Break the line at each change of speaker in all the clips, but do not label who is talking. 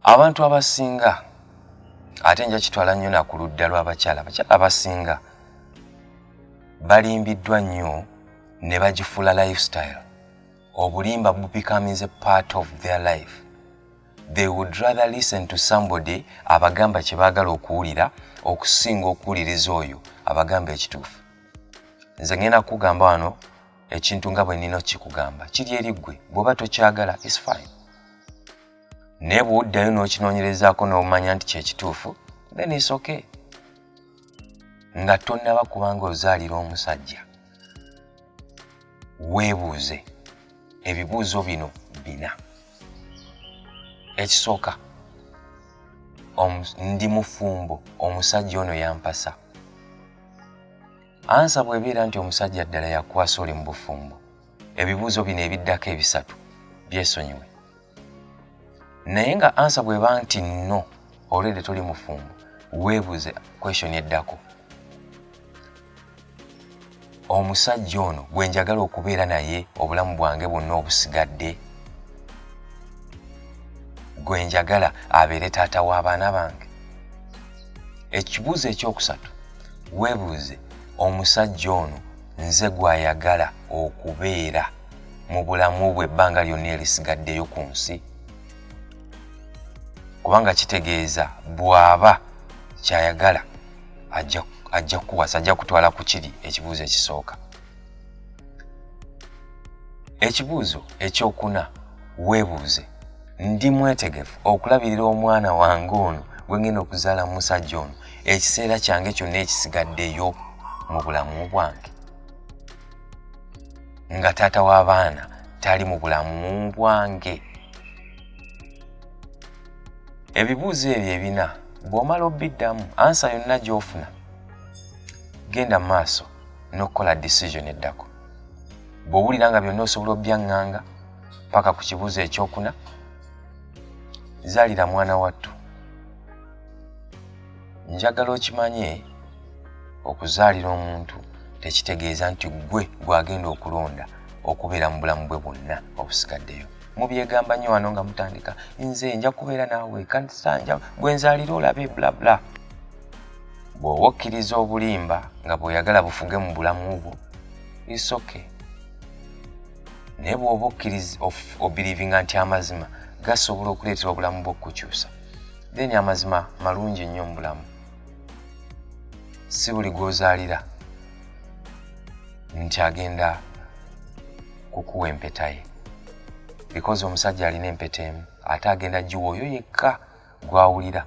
Abantu abasinga ate nja kitwala nnyo ku ludda lw'abakyala. Abakyala abasinga balimbiddwa nnyo ne bagifuula lifestyle. Obulimba becomes a part of their life. They would rather listen to somebody abagamba kye baagala okuwulira okusinga okuwuliriza oyo abagamba ekituufu. Nze ngenda kugamba wano ekintu nga bwe nnina kikugamba kiri eri ggwe bw'oba tokyagala is fine. Naye bw'oddayo n'okinoonyerezaako n'omanya nti kyekituufu then is okay. Nga tonnaba kubanga ozaalira omusajja weebuuze ebibuuzo bino bina. Ekisooka, ndi mufumbo omusajja ono yampasa. Ansa bw'ebeera nti omusajja ddala yakwasa oli mu bufumbo, ebibuuzo bino ebiddako ebisatu byesonyiwe. Naye nga ansa bw'eba nti no olwedde toli mufumbo, weebuuze question eddako. Omusajja ono gwe njagala okubeera naye obulamu bwange bwonna obusigadde, gwe njagala abeere taata w'abaana bange. Ekibuuzo ekyokusatu, weebuuze omusajja ono nze gw'ayagala okubeera mu bulamu bwe ebbanga lyonna erisigaddeyo ku nsi. Kubanga kitegeeza bw'aba kyayagala ajja kuwasa, ajja kutwala ku kiri ekibuuzo ekisooka. Ekibuuzo ekyokuna, weebuuze ndi mwetegefu okulabirira omwana wange ono gwe ngenda okuzaala mu musajja ono ekiseera kyange kyonna ekisigaddeyo mu bulamu bwange. Nga taata w'abaana tali mu bulamu bwange. Ebibuuzo ebyo ebina bw'omala obiddamu ansa yonna gy'ofuna, genda mu maaso n'okukola decision eddako. Bw'owulira nga byonna osobola obbyaŋŋanga paka ku kibuuzo ekyokuna, zaalira mwana wattu. Njagala okimanye okuzaalira omuntu tekitegeeza nti gwe gw'agenda okulonda okubeera mu bulamu bwe bwonna obusigaddeyo. Mubyegamba nnyo wano nga mutandika nze nja kubeera naawe kansanja gwe nzaalira olabe bla bla. Bw'oba okkiriza obulimba nga bw'oyagala bufuge mu bulamu bwo, it's okay. Naye bw'oba okkiriza obirivinga nti amazima gasobola okuleetera obulamu bwo okukyusa, then amazima malungi nnyo mu bulamu. Si buli gw'ozaalira nti agenda kukuwa empeta ye, because omusajja alina empeta emu ate agenda giwa oyo yekka gw'awulira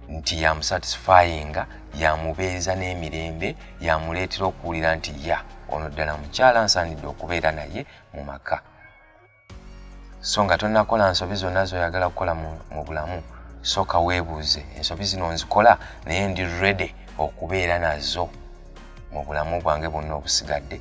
nti yamusatisfyinga, yamubeeza n'emirembe, yamuleetera okuwulira nti ono ddala mukyala nsaanidde okubeera naye mu maka. So nga tonnakola nsobi zonna z'oyagala kukola mu bulamu, sooka weebuuze ensobi zino nzikola naye ndi ready okubeera nazo mu bulamu bwange bwonna obusigadde.